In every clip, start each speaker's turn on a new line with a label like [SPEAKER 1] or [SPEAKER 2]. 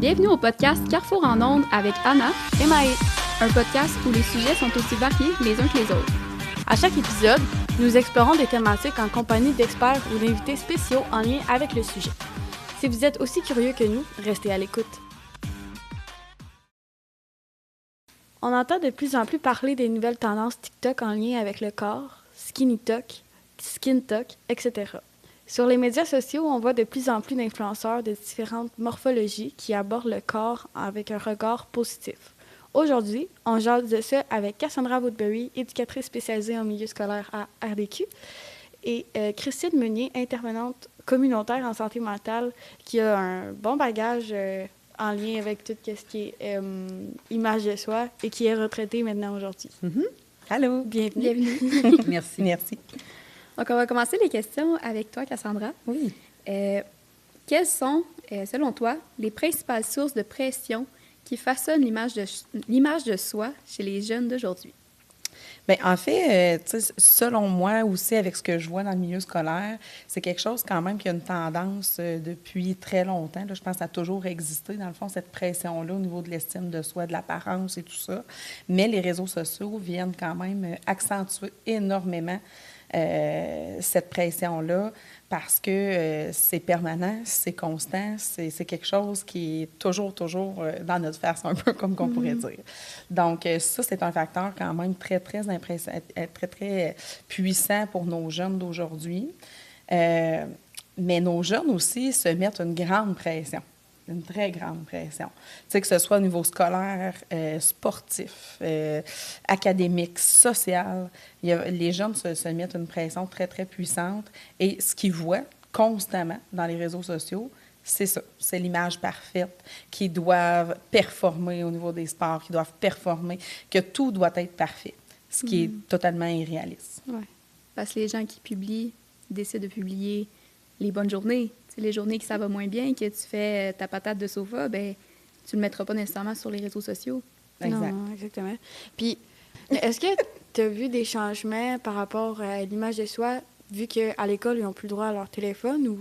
[SPEAKER 1] Bienvenue au podcast Carrefour en ondes avec Anna
[SPEAKER 2] et Maë,
[SPEAKER 1] un podcast où les sujets sont aussi variés les uns que les autres.
[SPEAKER 2] À chaque épisode, nous explorons des thématiques en compagnie d'experts ou d'invités spéciaux en lien avec le sujet. Si vous êtes aussi curieux que nous, restez à l'écoute. On entend de plus en plus parler des nouvelles tendances TikTok en lien avec le corps, skinny talk, skin talk, etc. Sur les médias sociaux, on voit de plus en plus d'influenceurs de différentes morphologies qui abordent le corps avec un regard positif. Aujourd'hui, on jase de ça avec Cassandra Woodbury, éducatrice spécialisée en milieu scolaire à RDQ, et Christine Meunier, intervenante communautaire en santé mentale, qui a un bon bagage en lien avec tout ce qui est image de soi et qui est retraitée maintenant aujourd'hui.
[SPEAKER 3] Mm-hmm. Allô?
[SPEAKER 1] Bienvenue.
[SPEAKER 3] Merci.
[SPEAKER 1] Donc, on va commencer les questions avec toi, Cassandra.
[SPEAKER 3] Oui.
[SPEAKER 1] Quelles sont, selon toi, les principales sources de pression qui façonnent l'image de soi chez les jeunes d'aujourd'hui?
[SPEAKER 3] Bien, en fait, selon moi aussi, avec ce que je vois dans le milieu scolaire, c'est quelque chose quand même qui a une tendance depuis très longtemps. Là, je pense que ça a toujours existé, dans le fond, cette pression-là au niveau de l'estime de soi, de l'apparence et tout ça. Mais les réseaux sociaux viennent quand même accentuer énormément cette pression-là parce que c'est permanent, c'est constant, c'est quelque chose qui est toujours dans notre face, un peu comme qu'on pourrait dire. Donc, ça, c'est un facteur quand même très puissant pour nos jeunes d'aujourd'hui. Mais nos jeunes aussi se mettent une grande pression. Une très grande pression. Tu sais, que ce soit au niveau scolaire, sportif, académique, social, les jeunes se mettent une pression très puissante. Et ce qu'ils voient constamment dans les réseaux sociaux, c'est ça. C'est l'image parfaite, qu'ils doivent performer au niveau des sports, qu'ils doivent performer, que tout doit être parfait, ce qui est totalement irréaliste.
[SPEAKER 1] Oui, parce que les gens qui publient décident de publier les bonnes journées. Les journées que ça va moins bien, que tu fais ta patate de sofa, ben tu le mettras pas nécessairement sur les réseaux sociaux.
[SPEAKER 2] Exact. Non, exactement. Puis, est-ce que tu as vu des changements par rapport à l'image de soi, vu qu'à l'école, ils n'ont plus le droit à leur téléphone, ou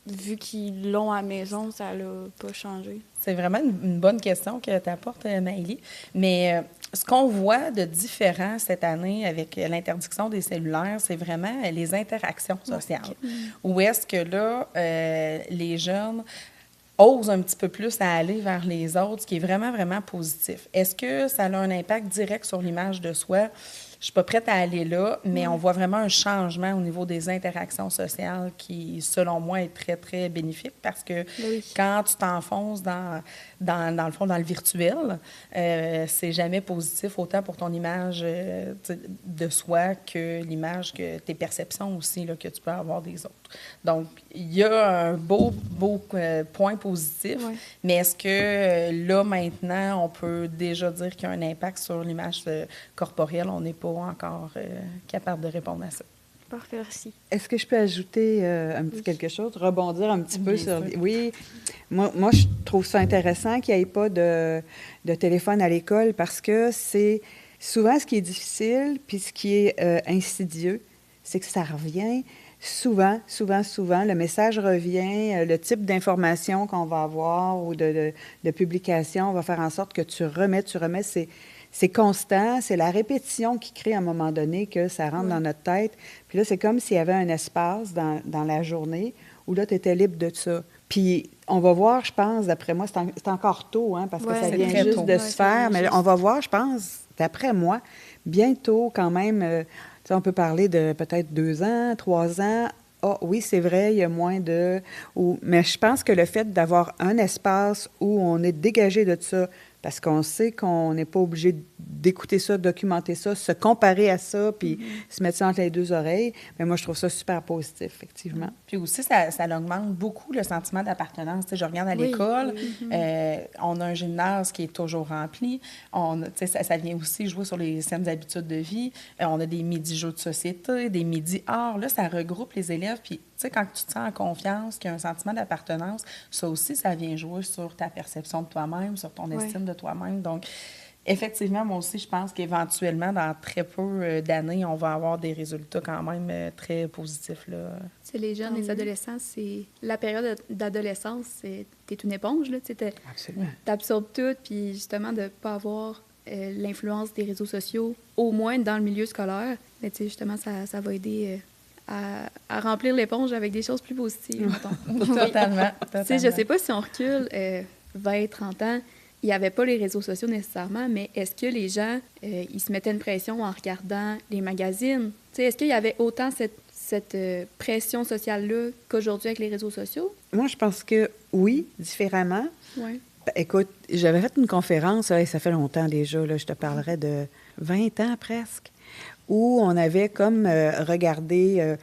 [SPEAKER 2] vu qu'ils l'ont à la maison, ça n'a pas changé? C'est
[SPEAKER 3] vraiment une bonne question que tu apportes, Maëlie. Mais ce qu'on voit de différent cette année avec l'interdiction des cellulaires, c'est vraiment les interactions sociales. Okay. Où est-ce que là, les jeunes osent un petit peu plus à aller vers les autres, ce qui est vraiment positif. Est-ce que ça a un impact direct sur l'image de soi? Je suis pas prête à aller là, mais on voit vraiment un changement au niveau des interactions sociales qui, selon moi, est très bénéfique parce que quand tu t'enfonces dans le fond, dans le virtuel, c'est jamais positif autant pour ton image de soi que l'image, que tes perceptions aussi là, que tu peux avoir des autres. Donc, il y a un beau point positif, mais est-ce que là, maintenant, on peut déjà dire qu'il y a un impact sur l'image corporelle? On n'est pas encore capable de répondre à ça.
[SPEAKER 2] Parfait, merci.
[SPEAKER 4] Est-ce que je peux ajouter un petit quelque chose, rebondir un petit peu sur... Oui, moi, je trouve ça intéressant qu'il n'y ait pas de téléphone à l'école parce que c'est souvent ce qui est difficile puis ce qui est insidieux, c'est que ça revient souvent, le message revient, le type d'information qu'on va avoir ou de publication va faire en sorte que tu remets, c'est constant, c'est la répétition qui crée à un moment donné que ça rentre dans notre tête. Puis là, c'est comme s'il y avait un espace dans la journée où là, tu étais libre de ça. Puis on va voir, je pense, d'après moi, c'est encore tôt, hein, parce que ça vient juste de se faire, mais on va voir, je pense, d'après moi, bientôt quand même, on peut parler de peut-être 2 ans, 3 ans. Ah oui, c'est vrai, il y a moins de... mais je pense que le fait d'avoir un espace où on est dégagé de ça, parce qu'on sait qu'on n'est pas obligé d'écouter ça, documenter ça, se comparer à ça, puis se mettre ça entre les 2 oreilles. Mais moi, je trouve ça super positif, effectivement.
[SPEAKER 3] Puis aussi, ça augmente beaucoup le sentiment d'appartenance. Tu sais, je regarde à l'école, on a un gymnase qui est toujours rempli. Ça vient aussi jouer sur les saines habitudes de vie. On a des midis jeux de société, des midis arts. Là, ça regroupe les élèves. Puis, tu sais, quand tu te sens en confiance, qu'il y a un sentiment d'appartenance, ça aussi, ça vient jouer sur ta perception de toi-même, sur ton estime de toi-même. Donc, Effectivement, moi aussi, je pense qu'éventuellement, dans très peu d'années, on va avoir des résultats quand même très positifs, là.
[SPEAKER 1] Tu sais, les jeunes, les adolescents, c'est la période d'adolescence, t'es une éponge, là, tu sais,
[SPEAKER 4] Absolument.
[SPEAKER 1] t'absorbes tout, puis justement, de pas avoir l'influence des réseaux sociaux, au moins dans le milieu scolaire, mais tu sais, justement, ça va aider à remplir l'éponge avec des choses plus positives, mettons.
[SPEAKER 3] Totalement.
[SPEAKER 1] Tu sais, je sais pas si on recule 20, 30 ans, il n'y avait pas les réseaux sociaux nécessairement, mais est-ce que les gens, ils se mettaient une pression en regardant les magazines? Tu sais, est-ce qu'il y avait autant cette pression sociale-là qu'aujourd'hui avec les réseaux sociaux?
[SPEAKER 4] Moi, je pense que oui, différemment.
[SPEAKER 1] Oui.
[SPEAKER 4] Écoute, j'avais fait une conférence, ça fait longtemps déjà, là, je te parlerais de 20 ans presque, où on avait comme regardé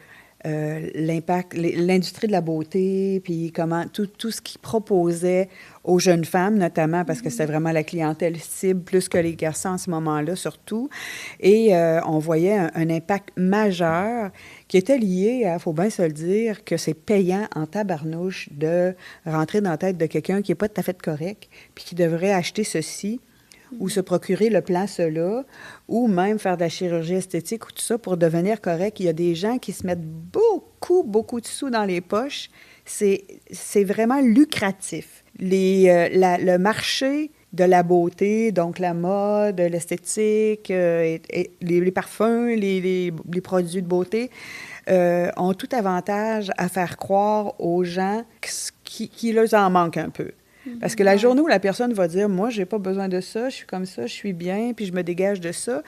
[SPEAKER 4] l'impact, l'industrie de la beauté, puis comment tout ce qu'ils proposait aux jeunes femmes, notamment parce que c'était vraiment la clientèle cible, plus que les garçons à ce moment-là, surtout. Et on voyait un impact majeur qui était lié à, il faut bien se le dire, que c'est payant en tabarnouche de rentrer dans la tête de quelqu'un qui n'est pas tout à fait correct, puis qui devrait acheter ceci, ou se procurer le plan cela, ou même faire de la chirurgie esthétique ou tout ça pour devenir correct. Il y a des gens qui se mettent beaucoup de sous dans les poches. C'est vraiment lucratif. Le marché de la beauté, donc la mode, l'esthétique, et les parfums, les produits de beauté, ont tout avantage à faire croire aux gens qui leur en manque un peu. Parce que la journée où la personne va dire « Moi, j'ai pas besoin de ça, je suis comme ça, je suis bien, puis je me dégage de ça »,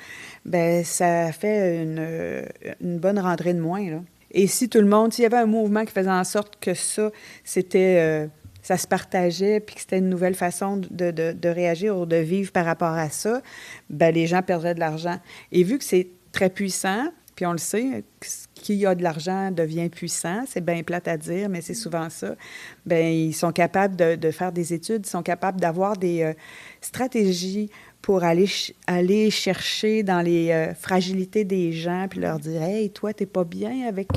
[SPEAKER 4] bien, ça fait une bonne rentrée de moins, là. Et si tout le monde, s'il y avait un mouvement qui faisait en sorte que ça, c'était... ça se partageait, puis que c'était une nouvelle façon de réagir ou de vivre par rapport à ça, bien, les gens perdraient de l'argent. Et vu que c'est très puissant, puis on le sait, qui a de l'argent devient puissant, c'est bien plate à dire, mais c'est souvent ça, bien, ils sont capables de faire des études, ils sont capables d'avoir des stratégies pour aller chercher dans les fragilités des gens, puis leur dire « Hey, toi, t'es pas bien avec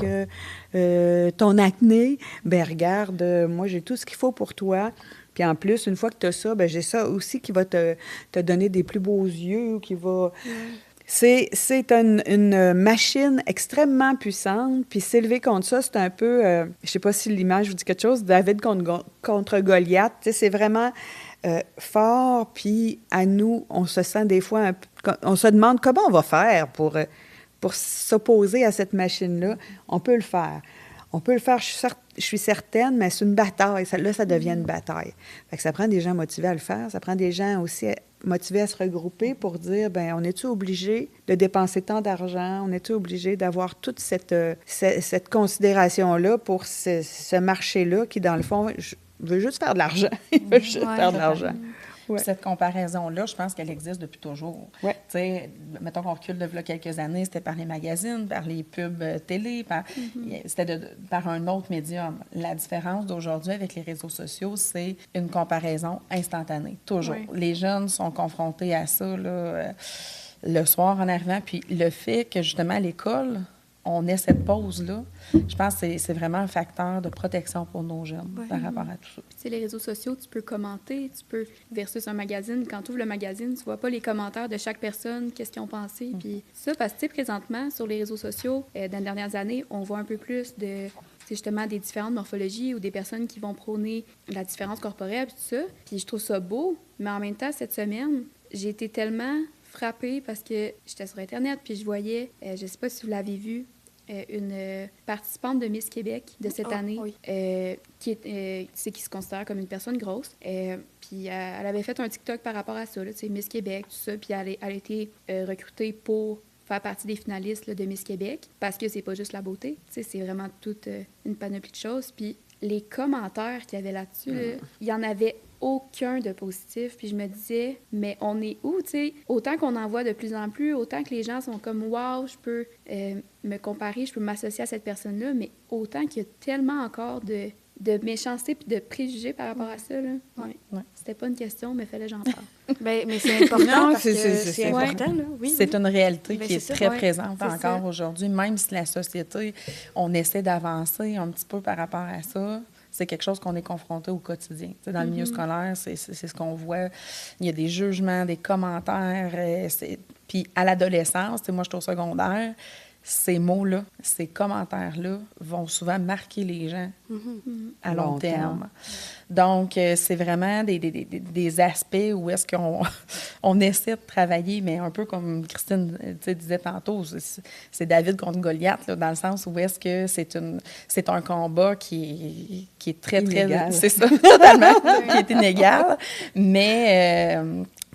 [SPEAKER 4] ton acné? Ben regarde, moi, j'ai tout ce qu'il faut pour toi. Puis en plus, une fois que tu as ça, ben j'ai ça aussi qui va te donner des plus beaux yeux, qui va... C'est une machine extrêmement puissante, puis s'élever contre ça, c'est un peu, je sais pas si l'image vous dit quelque chose, David contre Goliath, tu sais, c'est vraiment fort, puis à nous, on se sent des fois, on se demande comment on va faire pour s'opposer à cette machine-là. On peut le faire. On peut le faire, je suis certaine, mais c'est une bataille. Là, ça devient une bataille. Fait que ça prend des gens motivés à le faire. Ça prend des gens aussi motivés à se regrouper pour dire, bien, on est-tu obligé de dépenser tant d'argent? On est-tu obligé d'avoir toute cette considération-là pour ce marché-là qui, dans le fond, veut juste faire de l'argent. Il veut juste faire de l'argent. Ouais.
[SPEAKER 3] Cette comparaison-là, je pense qu'elle existe depuis toujours.
[SPEAKER 4] Ouais.
[SPEAKER 3] Tu sais, mettons qu'on recule de quelques années, c'était par les magazines, par les pubs télé, c'était par un autre médium. La différence d'aujourd'hui avec les réseaux sociaux, c'est une comparaison instantanée, toujours. Ouais. Les jeunes sont confrontés à ça là, le soir en arrivant, puis le fait que, justement, à l'école, on ait cette pause-là, je pense que c'est vraiment un facteur de protection pour nos jeunes par rapport à tout ça.
[SPEAKER 1] Puis, tu sais, les réseaux sociaux, tu peux commenter, versus un magazine, quand tu ouvres le magazine, tu vois pas les commentaires de chaque personne, qu'est-ce qu'ils ont pensé, puis ça, parce que, tu sais, présentement, sur les réseaux sociaux, dans les dernières années, on voit un peu plus de... C'est justement des différentes morphologies ou des personnes qui vont prôner la différence corporelle, puis tout ça. Puis je trouve ça beau, mais en même temps, cette semaine, j'ai été tellement frappée parce que j'étais sur Internet, puis je voyais, je sais pas si vous l'avez vu, une participante de Miss Québec de cette année, oui. Qui se considère comme une personne grosse. Puis elle avait fait un TikTok par rapport à ça, là, Miss Québec, tout ça. Puis elle a été recrutée pour faire partie des finalistes là, de Miss Québec, parce que c'est pas juste la beauté, c'est vraiment toute une panoplie de choses. Puis les commentaires qu'il y avait là-dessus, là, il y en avait aucun de positif. Puis je me disais, mais on est où, tu sais? Autant qu'on en voit de plus en plus, autant que les gens sont comme, wow, je peux me comparer, je peux m'associer à cette personne-là, mais autant qu'il y a tellement encore de méchanceté puis de préjugés par rapport à ça, là. Ouais. Ouais. C'était pas une question, mais fallait que j'en parle.
[SPEAKER 2] Mais c'est important parce que c'est important, là. Oui,
[SPEAKER 3] c'est une réalité qui est très présente
[SPEAKER 2] encore
[SPEAKER 3] aujourd'hui, même si la société, on essaie d'avancer un petit peu par rapport à ça. c'est quelque chose qu'on est confronté au quotidien. Tu sais, dans le milieu scolaire, c'est ce qu'on voit. Il y a des jugements, des commentaires. Puis à l'adolescence, tu sais, moi, je suis au secondaire, ces mots-là, ces commentaires-là vont souvent marquer les gens à long terme. Donc, c'est vraiment des aspects où est-ce qu'on on essaie de travailler, mais un peu comme Christine disait tantôt, c'est David contre Goliath, là, dans le sens où est-ce que c'est un combat qui est très,
[SPEAKER 4] inégal.
[SPEAKER 3] très... C'est ça, totalement, qui est inégal, mais...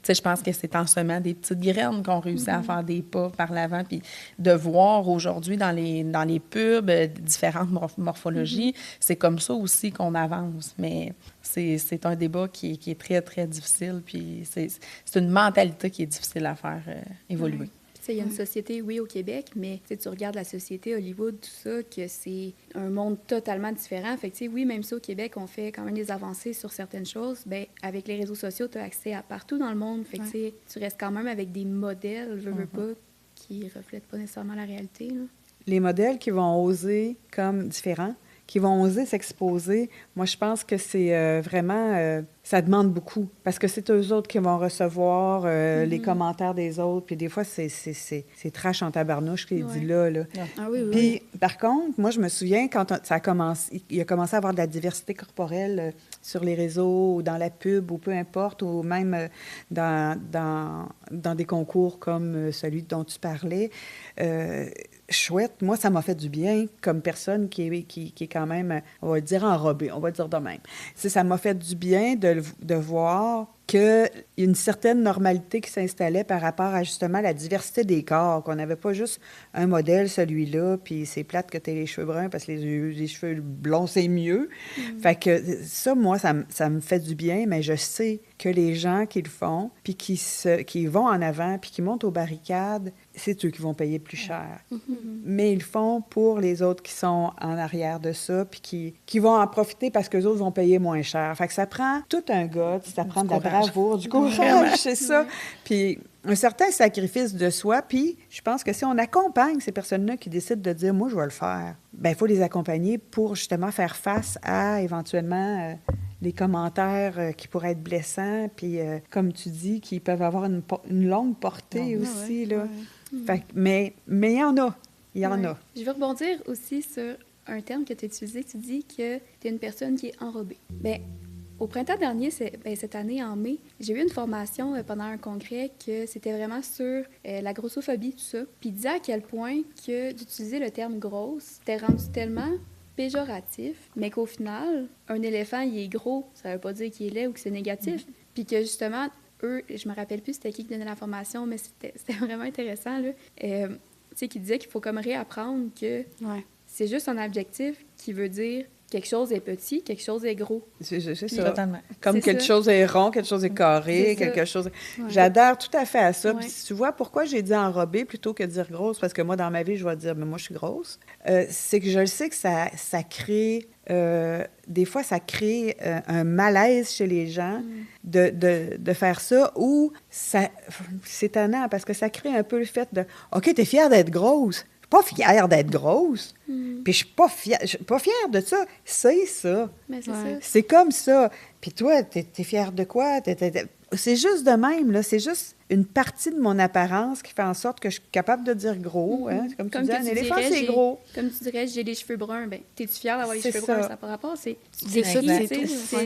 [SPEAKER 3] tu sais, je pense que c'est en semant des petites graines qu'on réussit à faire des pas par l'avant. Puis de voir aujourd'hui dans les pubs différentes morphologies, c'est comme ça aussi qu'on avance. Mais c'est un débat qui est très, très difficile. Puis c'est une mentalité qui est difficile à faire évoluer.
[SPEAKER 1] Il y a une société, oui, au Québec, mais tu regardes la société, Hollywood, tout ça, que c'est un monde totalement différent. Fait que, oui, même si au Québec, on fait quand même des avancées sur certaines choses, bien, avec les réseaux sociaux, tu as accès à partout dans le monde. Fait que, tu restes quand même avec des modèles, veux pas, qui reflètent pas nécessairement la réalité. Là.
[SPEAKER 4] Les modèles qui vont oser comme différents, qui vont oser s'exposer, moi, je pense que c'est vraiment... ça demande beaucoup, parce que c'est eux autres qui vont recevoir les commentaires des autres, puis des fois, c'est trash en tabarnouche qui est dit là.
[SPEAKER 1] Ah oui, oui.
[SPEAKER 4] Puis, par contre, moi, je me souviens, quand ça a commencé, il a commencé à avoir de la diversité corporelle sur les réseaux, ou dans la pub, ou peu importe, ou même dans des concours comme celui dont tu parlais, chouette. Moi, ça m'a fait du bien comme personne qui est quand même, on va dire, enrobée, on va dire de même. Ça m'a fait du bien de voir qu'il y a une certaine normalité qui s'installait par rapport à, justement, la diversité des corps, qu'on n'avait pas juste un modèle, celui-là, puis c'est plate que tu aies les cheveux bruns parce que les cheveux blonds, c'est mieux. Fait que ça, moi, ça me fait du bien, mais je sais que les gens qui le font, puis qui vont en avant, puis qui montent aux barricades, c'est eux qui vont payer plus cher. Mais ils le font pour les autres qui sont en arrière de ça, puis qui vont en profiter parce que les autres vont payer moins cher. Fait que ça prend tout un gars, ça prend de la bravoure, du courage, c'est ça. Puis un certain sacrifice de soi, puis je pense que si on accompagne ces personnes-là qui décident de dire « moi, je vais le faire », bien, il faut les accompagner pour justement faire face à, éventuellement... des commentaires qui pourraient être blessants, puis comme tu dis, qui peuvent avoir une longue portée aussi. Là. Fait que, mais il y en a. Il y en a.
[SPEAKER 1] Je veux rebondir aussi sur un terme que tu as utilisé. Tu dis que tu es une personne qui est enrobée. Bien, au printemps dernier, cette année, en mai, j'ai eu une formation pendant un congrès que c'était vraiment sur la grossophobie, tout ça. Puis il disait à quel point que d'utiliser le terme « grosse » t'es rendu tellement péjoratif, mais qu'au final, un éléphant, il est gros, ça veut pas dire qu'il est laid ou que c'est négatif. Puis que justement, eux, je me rappelle plus c'était qui donnait la formation, mais c'était vraiment intéressant, là. Tu sais, qui disait qu'il faut comme réapprendre que c'est juste un adjectif qui veut dire quelque chose est petit, quelque chose est gros.
[SPEAKER 4] C'est ça.
[SPEAKER 3] Totalement.
[SPEAKER 4] Comme
[SPEAKER 1] c'est
[SPEAKER 4] quelque chose est rond, quelque chose est carré, quelque chose... J'adhère tout à fait à ça. Puis tu vois, pourquoi j'ai dit enrobée plutôt que dire grosse? Parce que moi, dans ma vie, je vais dire, mais moi, je suis grosse. C'est que je le sais que ça crée... des fois, ça crée un malaise chez les gens de faire ça, ou c'est étonnant parce que ça crée un peu le fait de « OK, t'es fière d'être grosse. Je suis pas fière d'être grosse. Puis je suis pas fière de ça. C'est ça.
[SPEAKER 1] Mais c'est ça.
[SPEAKER 4] C'est comme ça. Puis toi, t'es fière de quoi? C'est juste de même, là. C'est juste une partie de mon apparence qui fait en sorte que je suis capable de dire gros. Hein? Comme tu dis, un éléphant, c'est gros.
[SPEAKER 1] Comme tu dirais, j'ai les cheveux bruns. Bien, t'es-tu fière d'avoir les cheveux bruns? Ça n'a pas rapport. C'est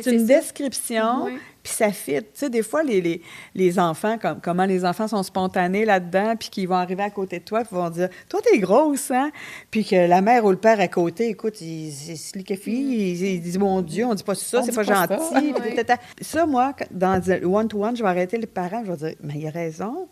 [SPEAKER 4] une description, puis ça fit. Tu sais, des fois, les enfants, comment les enfants sont spontanés là-dedans, puis qu'ils vont arriver à côté de toi, puis vont dire « Toi, t'es grosse, hein? » Puis que la mère ou le père à côté, écoute, ils se liquéfient, ils disent « Mon Dieu, on dit pas ça, c'est pas gentil. » Ça, moi, dans le one-to-one, je vais arrêter les parents, je vais dire « Mais il a raison.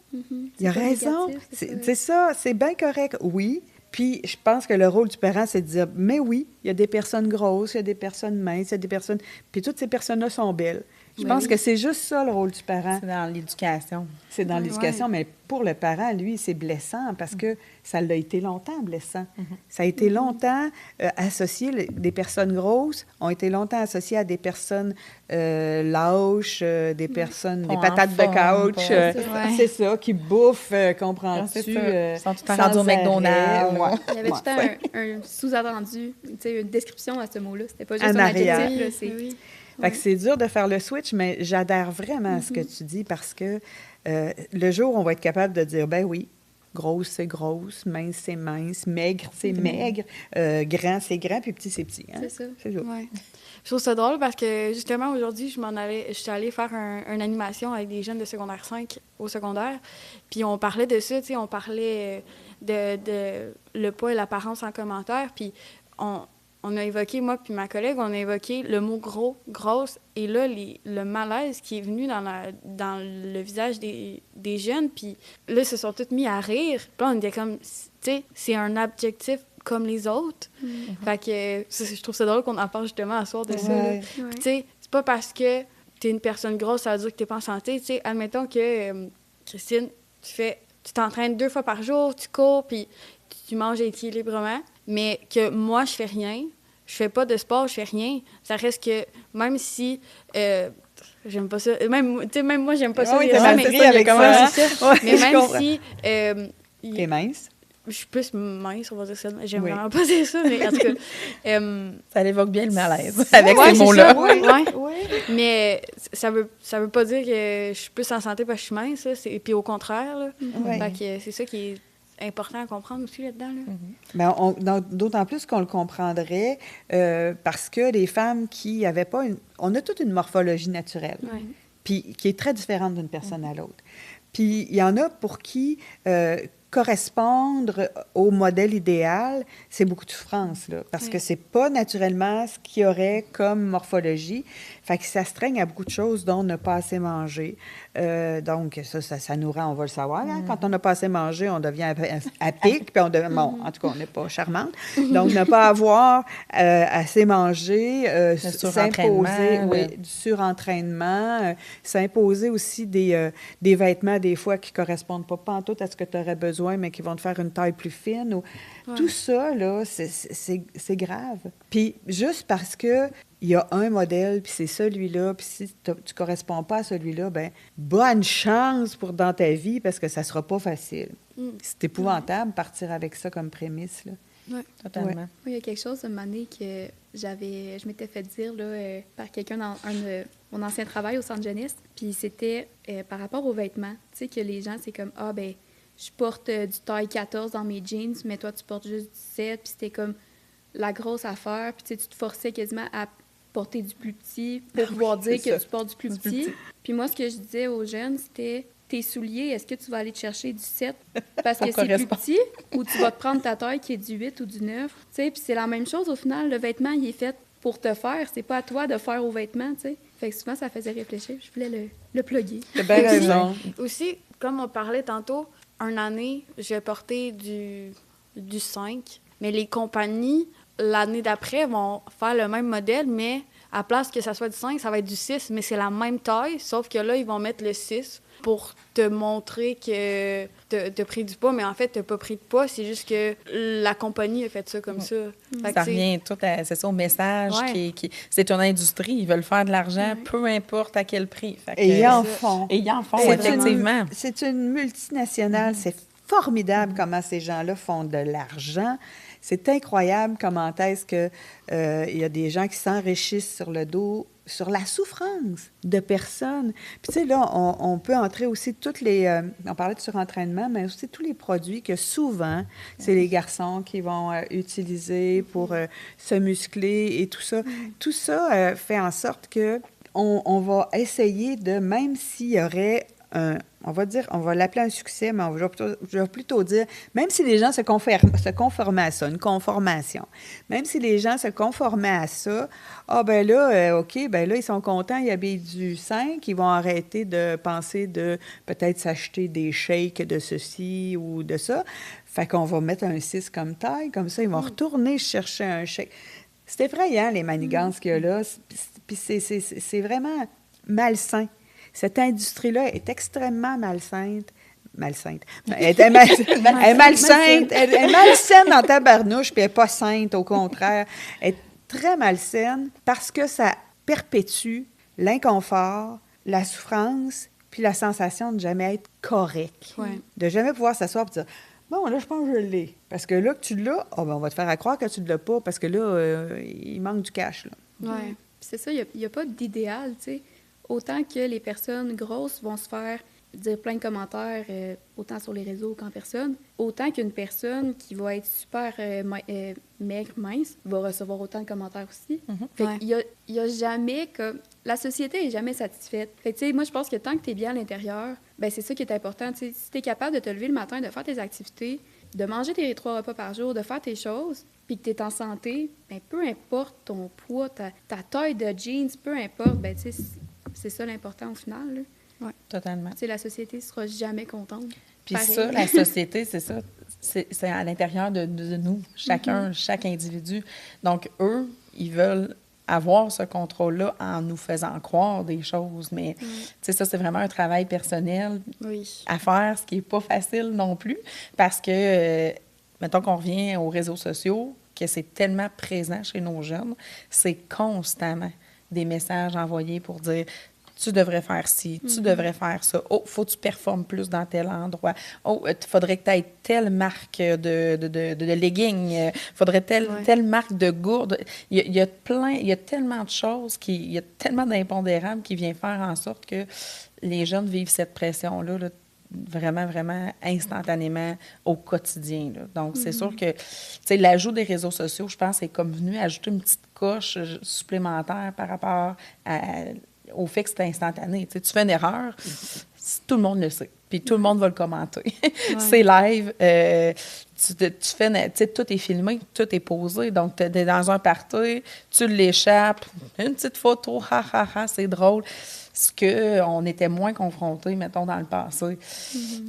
[SPEAKER 4] Il a raison. » C'est ça, c'est bien correct. Oui. Puis, je pense que le rôle du parent, c'est de dire, mais oui, il y a des personnes grosses, il y a des personnes minces, il y a des personnes... Puis toutes ces personnes-là sont belles. Je pense que c'est juste ça, le rôle du parent.
[SPEAKER 3] C'est dans l'éducation.
[SPEAKER 4] C'est dans l'éducation, mais pour le parent, lui, c'est blessant parce que ça l'a été longtemps blessant. Ça a été longtemps associé, des personnes grosses ont été longtemps associées à des personnes lâches, des personnes, des patates de couch. C'est ça, qui bouffent, comprends-tu?
[SPEAKER 3] Ils sont tout le temps rendus au McDonald's.
[SPEAKER 1] Il y avait tout le temps un sous-entendu, une description à ce mot-là. C'était pas juste un adjectif.
[SPEAKER 4] Fait que c'est dur de faire le switch, mais j'adhère vraiment à ce que tu dis parce que le jour où on va être capable de dire, ben oui, grosse, c'est grosse, mince, c'est mince, maigre, c'est maigre, grand, c'est grand, puis petit, c'est petit. Hein?
[SPEAKER 1] C'est ça.
[SPEAKER 4] C'est ça.
[SPEAKER 2] Ouais. Je trouve ça drôle parce que, justement, aujourd'hui, je suis allée faire une animation avec des jeunes de secondaire 5 au secondaire, puis on parlait de ça, tu sais, on parlait de le poids et l'apparence en commentaire, puis on a évoqué, moi puis ma collègue, on a évoqué le mot gros, grosse, et là, le malaise qui est venu dans le visage des jeunes, puis là, ils se sont tous mis à rire. Puis là, on était comme, tu sais, c'est un adjectif comme les autres. Fait que je trouve ça drôle qu'on en parle justement à soir de ça. Puis tu sais, c'est pas parce que t'es une personne grosse, ça veut dire que t'es pas en santé. Tu sais, admettons que, Christine, tu t'entraînes 2 fois par jour, tu cours, puis tu manges équilibrement, mais que moi, je fais rien, je fais pas de sport, je fais rien, ça reste que, même si... j'aime pas ça. Même moi, j'aime pas ça.
[SPEAKER 4] Oui, avec
[SPEAKER 2] ça.
[SPEAKER 4] Ouais,
[SPEAKER 2] mais même si...
[SPEAKER 4] t'es mince?
[SPEAKER 2] Je suis plus mince, on va dire ça. J'aime vraiment pas dire ça, mais en tout cas...
[SPEAKER 3] ça évoque bien le malaise avec ces
[SPEAKER 2] mots-là.
[SPEAKER 3] Oui.
[SPEAKER 2] Mais ça veut pas dire que je suis plus en santé parce que je suis mince. Là. Puis au contraire, là. Fait que c'est ça qui est important à comprendre aussi là-dedans. Là.
[SPEAKER 4] Ben, d'autant plus qu'on le comprendrait parce que les femmes qui n'avaient pas on a toute une morphologie naturelle, puis qui est très différente d'une personne à l'autre. Puis il y en a pour qui correspondre au modèle idéal, c'est beaucoup de souffrance, là, parce que c'est pas naturellement ce qu'il y aurait comme morphologie. Fait que ça s'astreigne à beaucoup de choses, dont ne pas assez manger. Donc, ça nous rend, on va le savoir, hein? Quand on n'a pas assez mangé, on devient à pic, puis on devient, bon, en tout cas, on n'est pas charmante. Donc, ne pas avoir assez mangé, s'imposer, du surentraînement, s'imposer aussi des vêtements, des fois, qui ne correspondent pas pantoute à ce que tu aurais besoin, mais qui vont te faire une taille plus fine. Tout ça, là, c'est grave. Puis, juste parce que il y a un modèle, puis c'est celui-là, puis si tu ne corresponds pas à celui-là, bien, bonne chance pour dans ta vie, parce que ça ne sera pas facile. C'est épouvantable partir avec ça comme prémisse, là.
[SPEAKER 2] Oui,
[SPEAKER 3] totalement.
[SPEAKER 1] Oui, il y a quelque chose de donné que je m'étais fait dire là, par quelqu'un dans un de mon ancien travail au centre jeunesse, puis c'était par rapport aux vêtements. Tu sais, que les gens, c'est comme, je porte du taille 14 dans mes jeans, mais toi, tu portes juste 17, puis c'était comme la grosse affaire, puis tu te forçais quasiment à porter du plus petit pour pouvoir dire que tu portes du plus petit. Puis moi, ce que je disais aux jeunes, c'était, tes souliers, est-ce que tu vas aller te chercher du 7 parce que c'est plus petit, ou tu vas te prendre ta taille qui est du 8 ou du 9? Tu sais, puis c'est la même chose au final, le vêtement, il est fait pour te faire, c'est pas à toi de faire au vêtement, tu sais. Fait que souvent, ça faisait réfléchir, je voulais le plugger.
[SPEAKER 4] T'as bien raison.
[SPEAKER 2] Aussi, comme on parlait tantôt, une année, j'ai porté du 5, mais les compagnies, l'année d'après, vont faire le même modèle, mais à place que ça soit du 5, ça va être du 6, mais c'est la même taille, sauf que là, ils vont mettre le 6 pour te montrer que t'as pris du poids, mais en fait, t'as pas pris de poids, c'est juste que la compagnie a fait ça comme ça.
[SPEAKER 3] Ça revient tout c'est ça, au message c'est une industrie, ils veulent faire de l'argent, peu importe à quel prix.
[SPEAKER 4] Et ils en font.
[SPEAKER 3] Et ils en font, effectivement.
[SPEAKER 4] C'est une multinationale, c'est formidable comment ces gens-là font de l'argent. C'est incroyable comment est-ce que il y a des gens qui s'enrichissent sur le dos, sur la souffrance de personnes. Puis tu sais, là, on peut entrer aussi toutes les... on parlait de surentraînement, mais aussi tous les produits que souvent, c'est les garçons qui vont utiliser pour se muscler et tout ça. Tout ça fait en sorte que on va essayer de, même s'il y aurait on va l'appeler un succès, mais je vais plutôt dire, même si les gens se conformaient à ça, une conformation, même si les gens se conformaient à ça, ben là, OK, ben là, ils sont contents, ils habillent du 5, ils vont arrêter de penser de peut-être s'acheter des shakes de ceci ou de ça. Fait qu'on va mettre un 6 comme taille, comme ça, ils vont retourner chercher un shake. C'est effrayant, les manigances qu'il y a là. Puis c'est vraiment... malsain. Cette industrie-là est extrêmement malsaine. Elle est malsaine. Elle est malsaine dans ta barnouche, puis elle n'est pas sainte, au contraire. Elle est très malsaine parce que ça perpétue l'inconfort, la souffrance, puis la sensation de jamais être correct.
[SPEAKER 2] Ouais.
[SPEAKER 4] De jamais pouvoir s'asseoir et dire « Bon, là, je pense que je l'ai. » Parce que là que tu l'as, on va te faire croire que tu ne l'as pas parce que là, il manque du cash. Là.
[SPEAKER 1] Ouais. Puis c'est ça, il n'y a pas d'idéal, tu sais. Autant que les personnes grosses vont se faire dire plein de commentaires, autant sur les réseaux qu'en personne, autant qu'une personne qui va être super maigre, mince, va recevoir autant de commentaires aussi. Fait
[SPEAKER 2] Ouais.
[SPEAKER 1] qu'il y a jamais comme... La société n'est jamais satisfaite. Fait que, tu sais, moi, je pense que tant que tu es bien à l'intérieur, ben c'est ça qui est important. Tu sais, si tu es capable de te lever le matin, de faire tes activités, de manger tes 3 repas par jour, de faire tes choses, puis que tu es en santé, ben peu importe ton poids, ta taille de jeans, peu importe, ben tu sais, c'est ça l'important au final, là.
[SPEAKER 3] Totalement.
[SPEAKER 1] Tu sais, la société ne sera jamais contente.
[SPEAKER 3] Puis
[SPEAKER 1] Pareil.
[SPEAKER 3] ça, la société, c'est ça. C'est à l'intérieur de nous, chacun, chaque individu. Donc, eux, ils veulent avoir ce contrôle-là en nous faisant croire des choses. Mais, tu sais, ça, c'est vraiment un travail personnel
[SPEAKER 2] Oui.
[SPEAKER 3] à faire, ce qui n'est pas facile non plus. Parce que, mettons qu'on revient aux réseaux sociaux, que c'est tellement présent chez nos jeunes, c'est constamment des messages envoyés pour dire tu devrais faire ci, tu devrais faire ça. Oh, faut que tu performes plus dans tel endroit. Oh, il faudrait que tu aies telle marque de leggings. Il faudrait telle marque de gourde. Il y a tellement de choses, il y a tellement d'impondérables qui viennent faire en sorte que les jeunes vivent cette pression-là là, vraiment, vraiment instantanément au quotidien. Là. Donc, c'est sûr que, tu sais, l'ajout des réseaux sociaux, je pense, est comme venu ajouter une petite coche supplémentaire par rapport au fait que c'est instantané. Tu sais, tu fais une erreur, tout le monde le sait. Puis tout le monde va le commenter. C'est live. Tu sais, tout est filmé, tout est posé. Donc, tu es dans un party, tu l'échappes, une petite photo, c'est drôle. Ce qu'on était moins confrontés, mettons, dans le passé.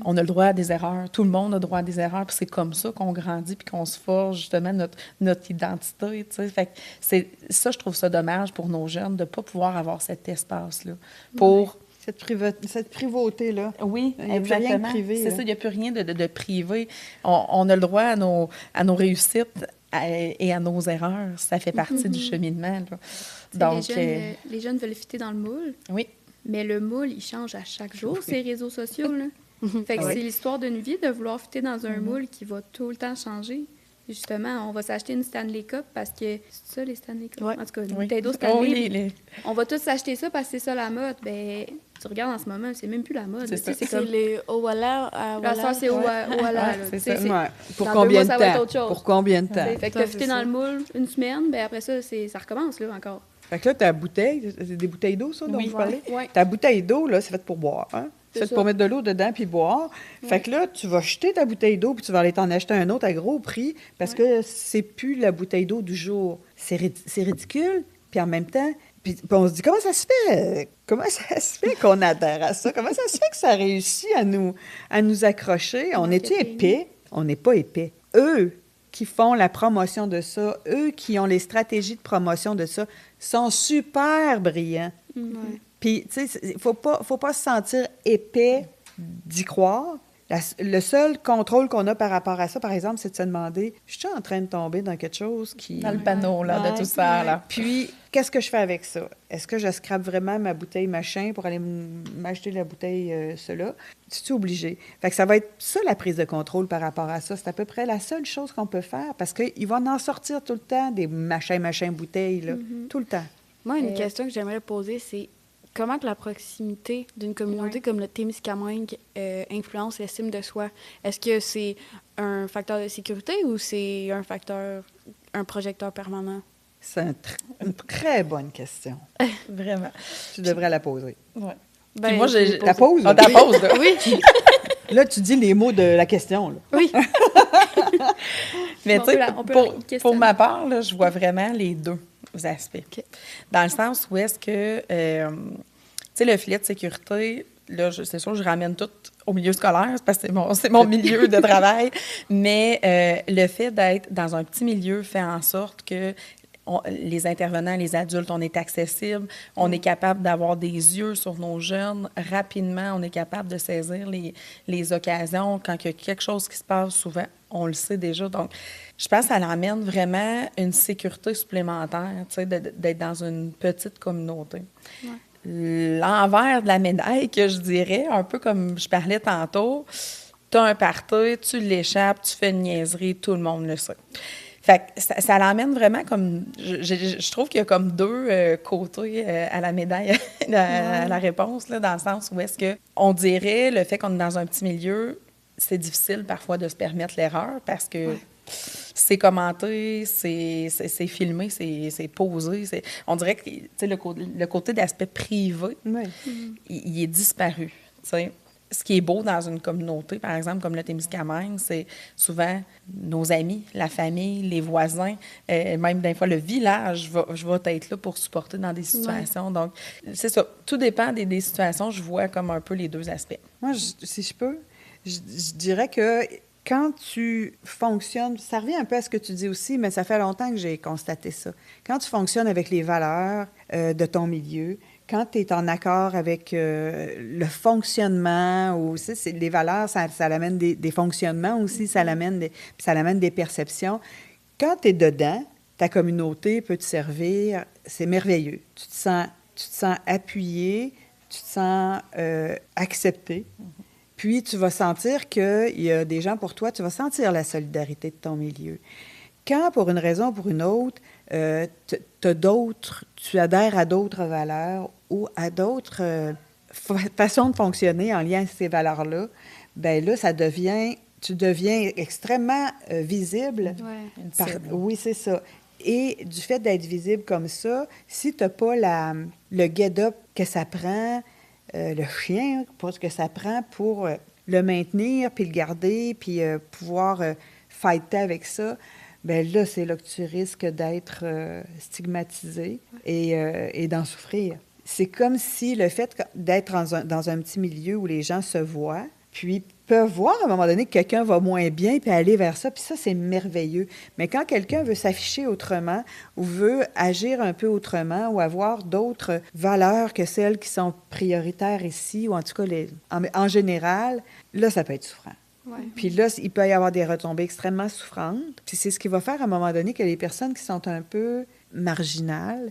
[SPEAKER 3] On a le droit à des erreurs. Tout le monde a le droit à des erreurs. Puis c'est comme ça qu'on grandit puis qu'on se forge, justement, notre identité. Tu sais. Fait que ça, je trouve ça dommage pour nos jeunes de ne pas pouvoir avoir cet espace-là pour...
[SPEAKER 4] Cette privauté-là.
[SPEAKER 3] Oui,
[SPEAKER 4] il n'y a plus rien de privé.
[SPEAKER 3] C'est ça, il n'y a plus rien de privé. On a le droit à nos réussites et à nos erreurs. Ça fait partie du cheminement. Là. Donc,
[SPEAKER 1] les jeunes veulent fitter dans le moule.
[SPEAKER 3] Oui.
[SPEAKER 1] Mais le moule, il change à chaque jour, ces réseaux sociaux. Là. Fait que c'est l'histoire d'une vie de vouloir fitter dans un moule qui va tout le temps changer. Justement, on va s'acheter une Stanley Cup parce que... C'est ça, les Stanley Cup?
[SPEAKER 2] Ouais.
[SPEAKER 1] En tout cas, une bouteille d'eau Stanley.
[SPEAKER 3] Oh, oui,
[SPEAKER 1] On va tous s'acheter ça parce que c'est ça la mode. Ben, tu regardes en ce moment, c'est même plus la mode.
[SPEAKER 3] C'est
[SPEAKER 2] C'est les Owala.
[SPEAKER 1] La soeur, c'est Owala.
[SPEAKER 3] c'est ça.
[SPEAKER 4] Ouais. Pour
[SPEAKER 1] dans
[SPEAKER 4] combien
[SPEAKER 1] 2 mois,
[SPEAKER 4] de
[SPEAKER 1] ça va être
[SPEAKER 4] temps?
[SPEAKER 1] autre chose.
[SPEAKER 4] Pour combien de temps?
[SPEAKER 1] Fait que t'as fité dans le moule une semaine, ben après ça, ça recommence là encore.
[SPEAKER 4] Fait que là, ta bouteille, c'est des bouteilles d'eau, ça, dont
[SPEAKER 3] Oui.
[SPEAKER 4] vous parlez?
[SPEAKER 1] Ouais.
[SPEAKER 4] Ta bouteille d'eau, là, c'est fait pour boire, hein?
[SPEAKER 1] C'est
[SPEAKER 4] C'est fait
[SPEAKER 1] ça.
[SPEAKER 4] pour mettre de l'eau dedans puis boire. Fait que là, tu vas jeter ta bouteille d'eau puis tu vas aller t'en acheter un autre à gros prix parce que c'est plus la bouteille d'eau du jour. C'est ridicule. Puis en même temps, puis on se dit, comment ça se fait? Comment ça se fait qu'on adhère à ça? Comment ça se fait que ça réussit à nous accrocher? On est-tu épais? On n'est pas épais. Eux qui font la promotion de ça, eux qui ont les stratégies de promotion de ça, sont super brillants. Puis, tu sais, il faut pas se sentir épais d'y croire. Le seul contrôle qu'on a par rapport à ça, par exemple, c'est de se demander, je suis en train de tomber dans quelque chose qui...
[SPEAKER 3] Dans le panneau, là, de tout ça, là.
[SPEAKER 4] Puis, qu'est-ce que je fais avec ça? Est-ce que je scrape vraiment ma bouteille machin pour aller m'acheter la bouteille cela? C'est-tu obligé? Fait que ça va être ça, la prise de contrôle par rapport à ça. C'est à peu près la seule chose qu'on peut faire parce qu'ils vont en sortir tout le temps, des machin bouteilles, là. Tout le temps.
[SPEAKER 2] Moi, une question que j'aimerais poser, c'est comment que la proximité d'une communauté comme le Témiscamingue influence l'estime de soi? Est-ce que c'est un facteur de sécurité ou c'est un projecteur permanent?
[SPEAKER 4] C'est une très bonne question.
[SPEAKER 3] Vraiment.
[SPEAKER 4] Tu devrais la poser.
[SPEAKER 3] Ouais.
[SPEAKER 2] Ben,
[SPEAKER 3] Puis moi, j'ai...
[SPEAKER 4] La pause?
[SPEAKER 3] Ah, ta pause, là.
[SPEAKER 2] Oui.
[SPEAKER 4] Là, tu dis les mots de la question, là.
[SPEAKER 2] Oui.
[SPEAKER 3] Mais
[SPEAKER 1] On
[SPEAKER 3] tu sais,
[SPEAKER 1] peut on peut
[SPEAKER 3] pour
[SPEAKER 1] questionner.
[SPEAKER 3] ma part, là, je vois vraiment les deux aspects.
[SPEAKER 2] OK.
[SPEAKER 3] Dans le sens où est-ce que, tu sais, le filet de sécurité, là, c'est sûr, je ramène tout au milieu scolaire, parce que c'est mon milieu de travail, mais le fait d'être dans un petit milieu fait en sorte que les intervenants, les adultes, on est accessible, on est capable d'avoir des yeux sur nos jeunes rapidement, on est capable de saisir les occasions. Quand il y a quelque chose qui se passe, souvent, on le sait déjà. Donc, je pense que ça l'amène vraiment une sécurité supplémentaire, tu sais, d'être dans une petite communauté. Ouais. L'envers de la médaille, que je dirais, un peu comme je parlais tantôt, tu as un party, tu l'échappes, tu fais une niaiserie, tout le monde le sait. Fait que ça l'emmène vraiment comme... Je trouve qu'il y a comme deux côtés à la médaille, à la réponse, là, dans le sens où est-ce que on dirait le fait qu'on est dans un petit milieu, c'est difficile parfois de se permettre l'erreur parce que c'est commenté, c'est filmé, c'est posé. On dirait que le côté d'aspect privé, il est disparu, tu sais. Ce qui est beau dans une communauté, par exemple, comme le Témiscamingue, c'est souvent nos amis, la famille, les voisins, même des fois le village je vais être là pour supporter dans des situations. Ouais. Donc, c'est ça. Tout dépend des situations. Je vois comme un peu les deux aspects.
[SPEAKER 4] Moi, si je peux, je dirais que quand tu fonctionnes, ça revient un peu à ce que tu dis aussi, mais ça fait longtemps que j'ai constaté ça. Quand tu fonctionnes avec les valeurs de ton milieu, quand tu es en accord avec le fonctionnement, ou les valeurs, ça amène des fonctionnements aussi, ça amène des perceptions. Quand tu es dedans, ta communauté peut te servir, c'est merveilleux. Tu te sens appuyé, tu te sens accepté. Puis tu vas sentir qu'il y a des gens pour toi, tu vas sentir la solidarité de ton milieu. Quand, pour une raison ou pour une autre, tu adhères à d'autres valeurs ou à d'autres façons de fonctionner en lien avec ces valeurs-là, bien là, tu deviens extrêmement visible. Oui, c'est ça. Et du fait d'être visible comme ça, si tu n'as pas le get-up que ça prend, le chien, ce que ça prend pour le maintenir, puis le garder, puis pouvoir fighter avec ça, bien là, c'est là que tu risques d'être stigmatisé et d'en souffrir. C'est comme si le fait d'être dans un petit milieu où les gens se voient, puis peuvent voir à un moment donné que quelqu'un va moins bien, puis aller vers ça, puis ça, c'est merveilleux. Mais quand quelqu'un veut s'afficher autrement, ou veut agir un peu autrement, ou avoir d'autres valeurs que celles qui sont prioritaires ici, ou en tout cas, en général, là, ça peut être souffrant. Ouais. Puis là, il peut y avoir des retombées extrêmement souffrantes. Puis c'est ce qui va faire à un moment donné que les personnes qui sont un peu marginales,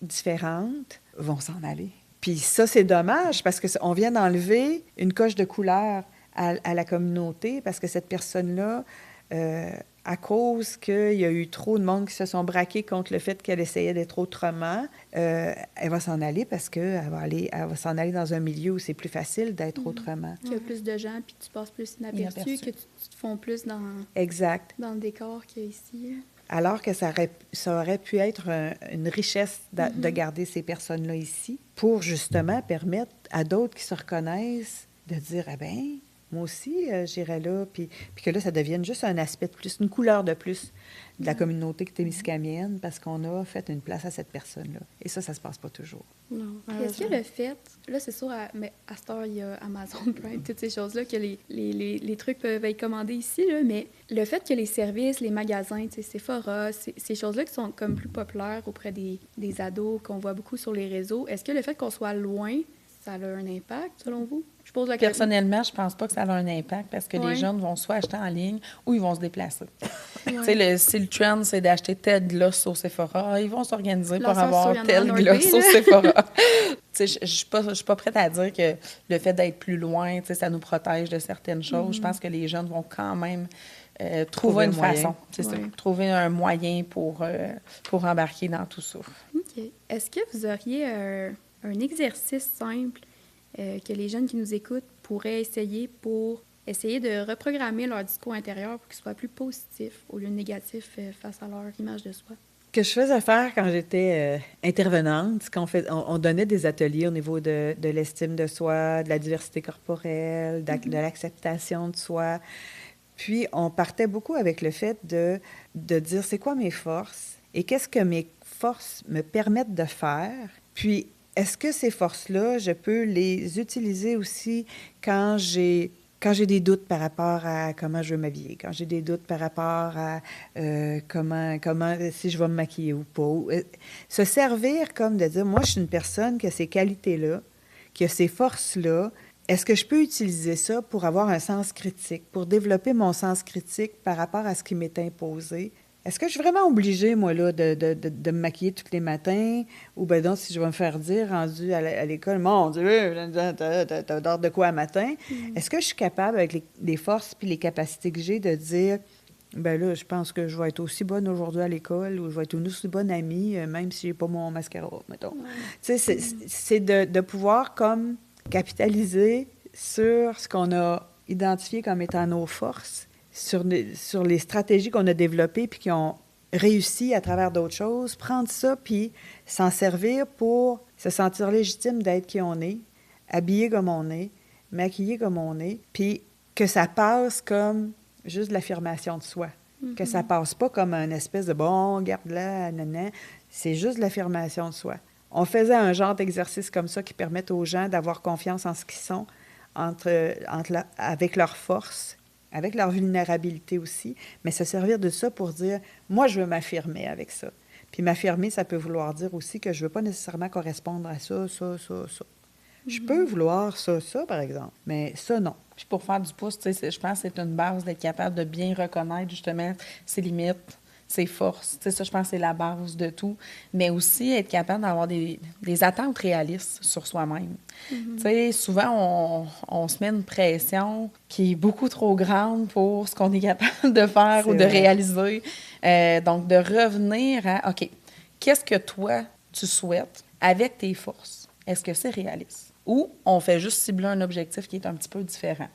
[SPEAKER 4] différentes, vont s'en aller. Puis ça, c'est dommage parce qu'on vient d'enlever une coche de couleur à la communauté parce que cette personne-là, à cause qu'il y a eu trop de monde qui se sont braqués contre le fait qu'elle essayait d'être autrement, elle va s'en aller parce qu'elle va s'en aller dans un milieu où c'est plus facile d'être autrement.
[SPEAKER 1] Qu'il y a plus de gens, puis tu passes plus inaperçu, que tu te fonds plus dans le décor qu'il y a ici.
[SPEAKER 4] Alors que ça aurait pu être une richesse de garder ces personnes-là ici pour justement permettre à d'autres qui se reconnaissent de dire « Ah bien, moi aussi, j'irai là », puis que là, ça devienne juste un aspect de plus, une couleur de plus de la communauté témiscamingaine parce qu'on a fait une place à cette personne-là. Et ça se passe pas toujours.
[SPEAKER 1] Non. Est-ce que le fait, là, c'est sûr, mais à cette heure, il y a Amazon Prime, toutes ces choses-là, que les trucs peuvent être commandés ici, là, mais le fait que les services, les magasins, Sephora, ces choses-là qui sont comme plus populaires auprès des ados, qu'on voit beaucoup sur les réseaux, est-ce que le fait qu'on soit loin, ça a un impact, selon vous? Je pose la question.
[SPEAKER 3] Personnellement, je pense pas que ça a un impact parce que les jeunes vont soit acheter en ligne ou ils vont se déplacer. Si le trend, c'est d'acheter tel gloss au Sephora, ils vont s'organiser pour avoir tel gloss au Sephora. Je suis pas prête à dire que le fait d'être plus loin, ça nous protège de certaines choses. Je pense que les jeunes vont quand même trouver une façon. Trouver un moyen pour embarquer dans tout ça.
[SPEAKER 1] OK. Est-ce que vous auriez un exercice simple que les jeunes qui nous écoutent pourraient essayer pour essayer de reprogrammer leur discours intérieur pour qu'il soit plus positif au lieu de négatif face à leur image de soi?
[SPEAKER 4] Que je faisais faire quand j'étais intervenante, on donnait des ateliers au niveau de l'estime de soi, de la diversité corporelle, de l'acceptation de soi. Puis, on partait beaucoup avec le fait de dire c'est quoi mes forces et qu'est-ce que mes forces me permettent de faire. Puis, est-ce que ces forces-là, je peux les utiliser aussi quand quand j'ai des doutes par rapport à comment je veux m'habiller, quand j'ai des doutes par rapport à comment si je vais me maquiller ou pas. Se servir comme de dire, moi, je suis une personne qui a ces qualités-là, qui a ces forces-là. Est-ce que je peux utiliser ça pour avoir un sens critique, pour développer mon sens critique par rapport à ce qui m'est imposé? Est-ce que je suis vraiment obligée, moi, là, de me maquiller tous les matins? Ou bien donc, si je vais me faire dire, rendu à l'école, mon Dieu, t'as d'ordre de quoi à matin? Est-ce que je suis capable, avec les forces puis les capacités que j'ai, de dire, ben là, je pense que je vais être aussi bonne aujourd'hui à l'école ou je vais être une aussi bonne amie, même si j'ai pas mon mascara, mettons. Tu sais, c'est de pouvoir, comme, capitaliser sur ce qu'on a identifié comme étant nos forces, sur les stratégies qu'on a développées puis qui ont réussi à travers d'autres choses, prendre ça puis s'en servir pour se sentir légitime d'être qui on est, habillé comme on est, maquillé comme on est, puis que ça passe comme juste de l'affirmation de soi. Que ça passe pas comme une espèce de « bon, garde-la, nanana ». C'est juste de l'affirmation de soi. On faisait un genre d'exercice comme ça qui permettent aux gens d'avoir confiance en ce qu'ils sont, avec leurs forces, avec leur vulnérabilité aussi, mais se servir de ça pour dire « moi, je veux m'affirmer avec ça ». Puis m'affirmer, ça peut vouloir dire aussi que je ne veux pas nécessairement correspondre à ça. Je peux vouloir ça, par exemple, mais ça, non.
[SPEAKER 3] Puis pour faire du pouce, tu sais, je pense que c'est une base d'être capable de bien reconnaître justement ses limites, ses forces. Tu sais, ça, je pense que c'est la base de tout. Mais aussi être capable d'avoir des attentes réalistes sur soi-même. Tu sais, souvent, on se met une pression qui est beaucoup trop grande pour ce qu'on est capable de faire
[SPEAKER 4] C'est
[SPEAKER 3] ou de
[SPEAKER 4] vrai.
[SPEAKER 3] réaliser. Donc, de revenir à, OK, qu'est-ce que toi, tu souhaites avec tes forces? Est-ce que c'est réaliste? Ou on fait juste cibler un objectif qui est un petit peu différent.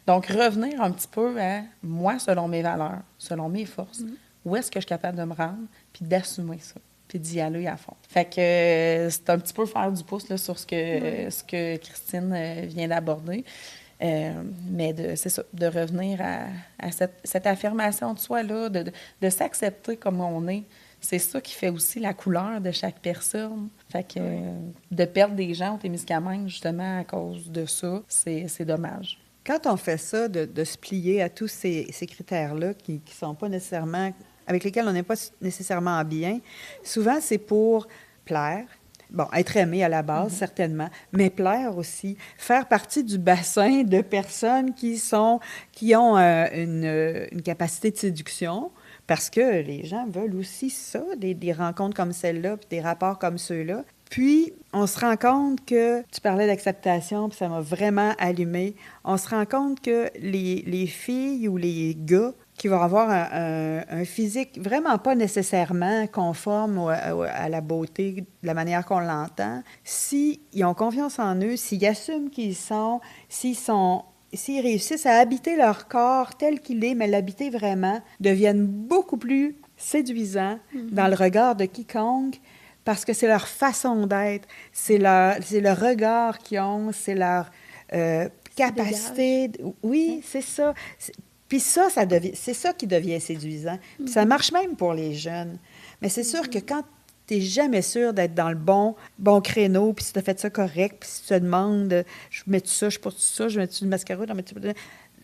[SPEAKER 3] Donc, revenir un petit peu à moi, selon mes valeurs, selon mes forces, où est-ce que je suis capable de me rendre, puis d'assumer ça, puis d'y aller à fond. Fait que c'est un petit peu faire du pouce là, sur ce que Christine vient d'aborder. Mais c'est ça, de revenir à cette affirmation de soi-là, de s'accepter comme on est. C'est ça qui fait aussi la couleur de chaque personne. Fait que de perdre des gens au Témiscamingue, justement, à cause de ça, c'est dommage.
[SPEAKER 4] Quand on fait ça, de se plier à tous ces critères-là qui sont pas nécessairement, avec lesquels on n'est pas nécessairement bien, souvent c'est pour plaire. Bon, être aimé à la base, certainement, mais plaire aussi, faire partie du bassin de personnes qui ont une capacité de séduction, parce que les gens veulent aussi ça, des rencontres comme celle-là, puis des rapports comme ceux-là. Puis, on se rend compte que, tu parlais d'acceptation, puis ça m'a vraiment allumé, on se rend compte que les filles ou les gars qui vont avoir un physique vraiment pas nécessairement conforme à la beauté, de la manière qu'on l'entend, s'ils ont confiance en eux, s'ils assument qui ils sont, s'ils réussissent à habiter leur corps tel qu'il est, mais l'habiter vraiment, deviennent beaucoup plus séduisants dans le regard de quiconque, parce que c'est leur façon d'être, c'est le regard qu'ils ont, c'est leur capacité. Oui, c'est ça. Puis ça c'est ça qui devient séduisant. Puis ça marche même pour les jeunes. Mais c'est sûr que quand tu n'es jamais sûr d'être dans le bon créneau, puis si tu as fait ça correct, puis si tu te demandes, je mets-tu ça, je porte ça, je mets-tu du mascara,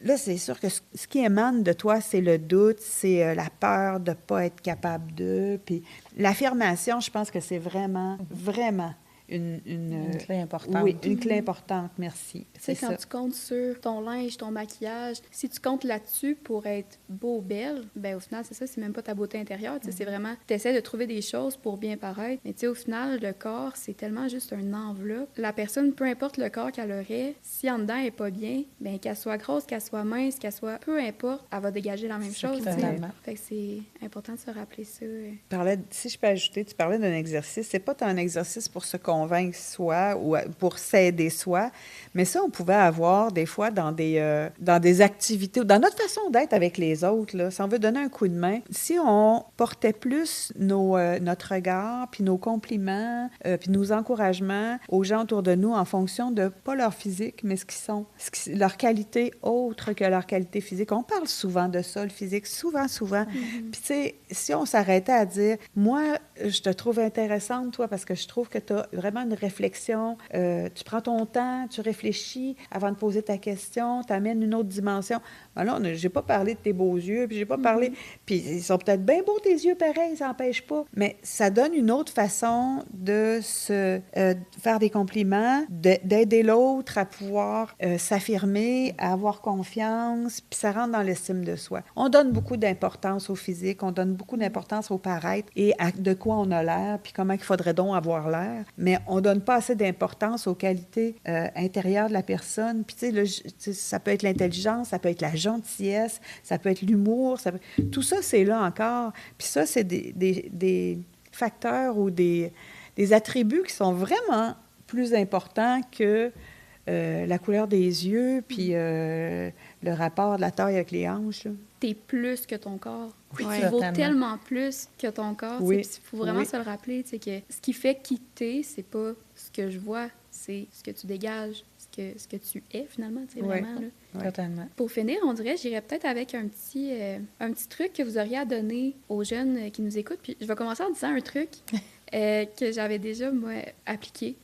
[SPEAKER 4] là, c'est sûr que ce qui émane de toi, c'est le doute, c'est la peur de ne pas être capable de. Puis l'affirmation, je pense que c'est vraiment, vraiment une
[SPEAKER 3] clé importante.
[SPEAKER 4] Oui, une clé importante, merci.
[SPEAKER 1] Tu sais, quand tu comptes sur ton linge, ton maquillage, si tu comptes là-dessus pour être beau, belle, ben au final, c'est ça, c'est même pas ta beauté intérieure. Tu sais, c'est vraiment, tu essaies de trouver des choses pour bien paraître. Mais tu sais, au final, le corps, c'est tellement juste une enveloppe. La personne, peu importe le corps qu'elle aurait, si en dedans elle est pas bien, ben qu'elle soit grosse, qu'elle soit mince, qu'elle soit... Peu importe, elle va dégager la même chose. Tu sais. Fait que c'est important de se rappeler ça.
[SPEAKER 4] Si je peux ajouter, tu parlais d'un exercice. C'est pas un exercice pour se convaincre soi ou pour s'aider soi, mais ça, on pouvait avoir des fois dans des activités ou dans notre façon d'être avec les autres. Là, si on veut donner un coup de main, si on portait plus notre regard, puis nos compliments, puis nos encouragements aux gens autour de nous en fonction de, pas leur physique, mais leur qualité autre que leur qualité physique. On parle souvent de ça, le physique, souvent. Puis tu sais, si on s'arrêtait à dire, moi, je te trouve intéressante, toi, parce que je trouve que tu as vraiment vraiment une réflexion. Tu prends ton temps, tu réfléchis avant de poser ta question, tu amènes une autre dimension. Ben là, j'ai pas parlé de tes beaux yeux, puis j'ai pas parlé... Puis ils sont peut-être bien beaux, tes yeux, pareil, ça n'empêche pas. Mais ça donne une autre façon de se faire des compliments, d'aider l'autre à pouvoir s'affirmer, à avoir confiance, puis ça rentre dans l'estime de soi. On donne beaucoup d'importance au physique, on donne beaucoup d'importance au paraître et à de quoi on a l'air, puis comment il faudrait donc avoir l'air, mais on donne pas assez d'importance aux qualités intérieures de la personne. Puis tu sais, ça peut être l'intelligence, ça peut être la gentillesse, ça peut être l'humour, tout ça, c'est là encore. Puis ça, c'est des facteurs ou des attributs qui sont vraiment plus importants que la couleur des yeux, puis le rapport de la taille avec les hanches. Là.
[SPEAKER 1] T'es plus que ton corps.
[SPEAKER 3] Oui,
[SPEAKER 1] Tu vaux tellement plus que ton corps.
[SPEAKER 4] Oui.
[SPEAKER 1] Il faut vraiment se le rappeler, que ce qui fait qui t'es, c'est pas ce que je vois, c'est ce que tu dégages, ce que tu es finalement, vraiment. Là.
[SPEAKER 3] Ouais. Totalement.
[SPEAKER 1] Pour finir, on dirait, j'irais peut-être avec un petit truc que vous auriez à donner aux jeunes qui nous écoutent. Puis je vais commencer en disant un truc que j'avais déjà, moi, appliqué.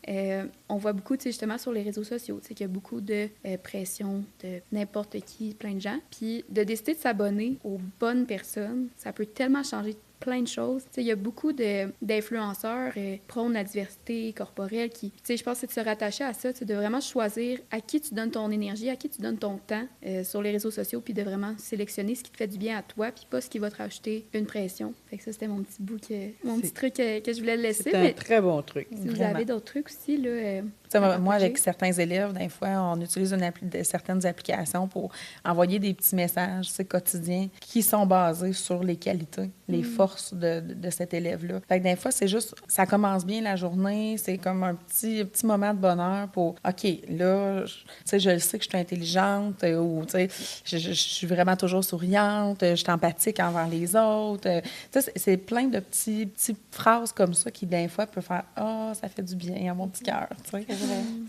[SPEAKER 1] On voit beaucoup, justement, sur les réseaux sociaux, qu'il y a beaucoup de pression de n'importe qui, plein de gens. Puis de décider de s'abonner aux bonnes personnes, ça peut tellement changer plein de choses. Il y a beaucoup d'influenceurs prônent la diversité corporelle qui, je pense, c'est de se rattacher à ça, de vraiment choisir à qui tu donnes ton énergie, à qui tu donnes ton temps sur les réseaux sociaux, puis de vraiment sélectionner ce qui te fait du bien à toi, puis pas ce qui va te rajouter une pression. Fait que ça, c'était mon petit bout, mon petit truc que je voulais laisser.
[SPEAKER 4] C'est un très bon truc.
[SPEAKER 1] Si vous avez d'autres trucs aussi, là...
[SPEAKER 3] moi, avec certains élèves, des fois, on utilise certaines applications pour envoyer des petits messages quotidiens qui sont basés sur les qualités, les forces de cet élève-là. Fait que des fois, c'est juste, ça commence bien la journée, c'est comme un petit moment de bonheur pour, OK, là, je le sais que je suis intelligente ou, je suis vraiment toujours souriante, je suis empathique envers les autres. C'est plein de petites phrases comme ça qui, des fois, peuvent faire « Ah, ça fait du bien à mon petit cœur »,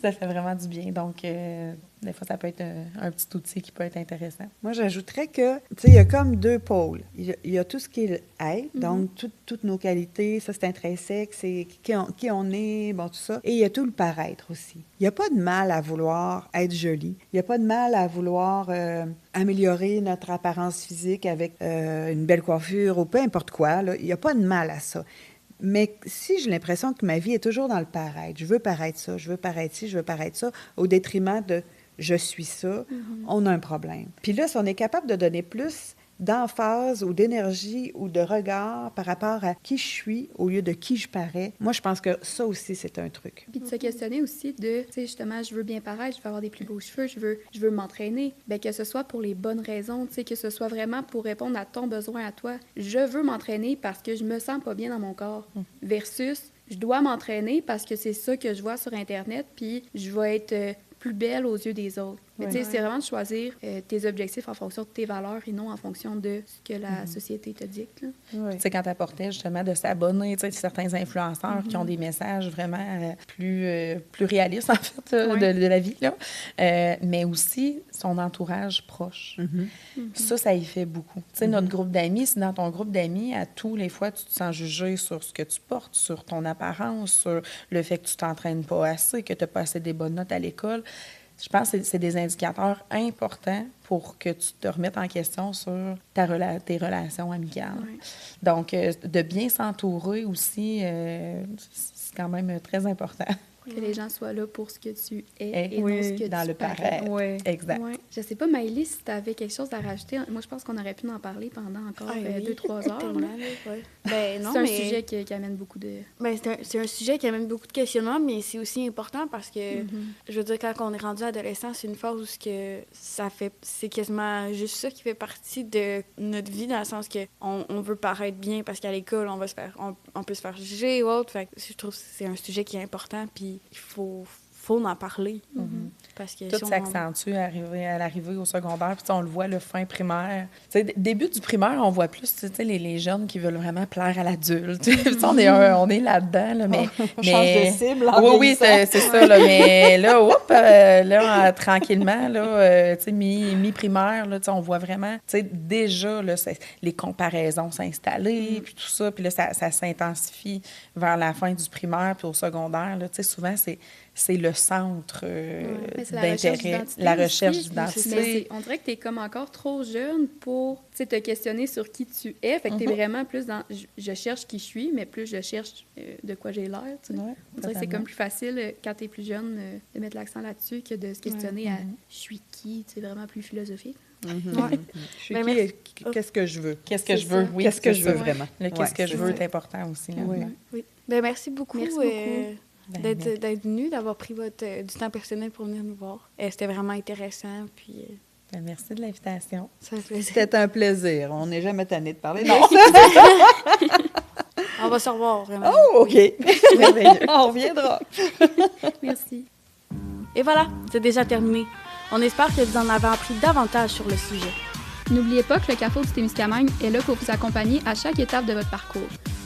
[SPEAKER 3] Ça fait vraiment du bien. Donc, des fois, ça peut être un petit outil qui peut être intéressant.
[SPEAKER 4] Moi, j'ajouterais que, il y a comme deux pôles. Il y a tout ce qui est être, donc toutes nos qualités, ça, c'est intrinsèque, c'est qui on est, bon, tout ça. Et il y a tout le paraître aussi. Il n'y a pas de mal à vouloir être joli. Il n'y a pas de mal à vouloir améliorer notre apparence physique avec une belle coiffure ou peu importe quoi. Là. Il n'y a pas de mal à ça. Mais si j'ai l'impression que ma vie est toujours dans le paraître, je veux paraître ça, je veux paraître ci, je veux paraître ça, au détriment de je suis ça, on a un problème. Puis là, si on est capable de donner plus d'emphase ou d'énergie ou de regard par rapport à qui je suis au lieu de qui je parais, moi, je pense que ça aussi, c'est un truc.
[SPEAKER 1] Puis de se questionner aussi de, justement, je veux bien paraître, je veux avoir des plus beaux cheveux, je veux m'entraîner. Bien, que ce soit pour les bonnes raisons, que ce soit vraiment pour répondre à ton besoin à toi. Je veux m'entraîner parce que je me sens pas bien dans mon corps. Versus, je dois m'entraîner parce que c'est ça que je vois sur Internet, puis je vais être plus belle aux yeux des autres. Mais tu sais, c'est vraiment de choisir tes objectifs en fonction de tes valeurs et non en fonction de ce que la société te dicte.
[SPEAKER 3] Tu sais, quand tu apportais justement de s'abonner, tu sais, certains influenceurs qui ont des messages vraiment plus réalistes, en fait, de la vie, là. Mais aussi son entourage proche. Ça y fait beaucoup. Tu sais, notre groupe d'amis, si dans ton groupe d'amis, à tous les fois, tu te sens jugé sur ce que tu portes, sur ton apparence, sur le fait que tu t'entraînes pas assez, que tu n'as pas assez des bonnes notes à l'école, je pense que c'est des indicateurs importants pour que tu te remettes en question sur tes relations amicales. Oui. Donc, de bien s'entourer aussi, c'est quand même très important.
[SPEAKER 1] Que les gens soient là pour ce que tu es et non ce que
[SPEAKER 3] dans
[SPEAKER 1] tu
[SPEAKER 3] le paraître.
[SPEAKER 1] Oui.
[SPEAKER 3] Exact.
[SPEAKER 1] Ouais. Je sais pas, Maëlys, si tu avais quelque chose à rajouter. Moi, je pense qu'on aurait pu en parler pendant encore 2-3 heures.
[SPEAKER 2] Ben, non,
[SPEAKER 1] c'est un sujet qui amène beaucoup de...
[SPEAKER 2] Ben, c'est un sujet qui amène beaucoup de questionnements, mais c'est aussi important parce que, je veux dire, quand on est rendu adolescent, c'est une phase où c'est quasiment juste ça qui fait partie de notre vie, dans le sens qu'on veut paraître bien parce qu'à l'école, on peut se faire juger ou autre. Fait que je trouve que c'est un sujet qui est important, puis il faut en parler. Parce que
[SPEAKER 3] Tout s'accentue à l'arrivée au secondaire. Puis on le voit, le fin primaire. Début du primaire, on voit plus les jeunes qui veulent vraiment plaire à l'adulte. on est là-dedans. Là, mais,
[SPEAKER 4] on change de cible.
[SPEAKER 3] Oui, c'est ça. Là, mais là, tranquillement, là, mi-primaire, là, on voit vraiment déjà là, les comparaisons s'installer, puis tout ça. Puis là, ça s'intensifie vers la fin du primaire, puis au secondaire. Là, souvent, c'est le centre d'intérêt, la recherche d'identité.
[SPEAKER 1] On dirait que tu es comme encore trop jeune pour te questionner sur qui tu es. Fait que tu es vraiment plus dans je cherche qui je suis, mais plus je cherche de quoi j'ai l'air.
[SPEAKER 3] Ouais,
[SPEAKER 1] on dirait que c'est comme plus facile quand tu es plus jeune de mettre l'accent là-dessus que de se questionner à je suis qui, c'est vraiment plus philosophique.
[SPEAKER 4] Je suis qui? Qu'est-ce que je veux?
[SPEAKER 3] Qu'est-ce que je veux? Oui,
[SPEAKER 4] qu'est-ce que je veux vraiment?
[SPEAKER 3] Le qu'est-ce que je veux est important aussi. Là.
[SPEAKER 2] Oui. Ben, merci beaucoup. D'être venu, d'avoir pris du temps personnel pour venir nous voir. C'était vraiment intéressant. Puis,
[SPEAKER 3] merci de l'invitation.
[SPEAKER 4] C'était un plaisir. On n'est jamais tanné de parler. Non.
[SPEAKER 2] On va se revoir, vraiment.
[SPEAKER 4] Oh, OK. On reviendra.
[SPEAKER 1] Merci.
[SPEAKER 2] Et voilà, c'est déjà terminé. On espère que vous en avez appris davantage sur le sujet.
[SPEAKER 1] N'oubliez pas que le Carrefour du Témiscamingue est là pour vous accompagner à chaque étape de votre parcours,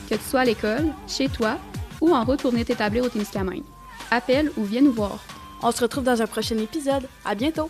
[SPEAKER 1] que tu sois à l'école, chez toi ou en route pour venir t'établir au Témiscamingue. Appelle ou viens nous voir.
[SPEAKER 2] On se retrouve dans un prochain épisode. À bientôt!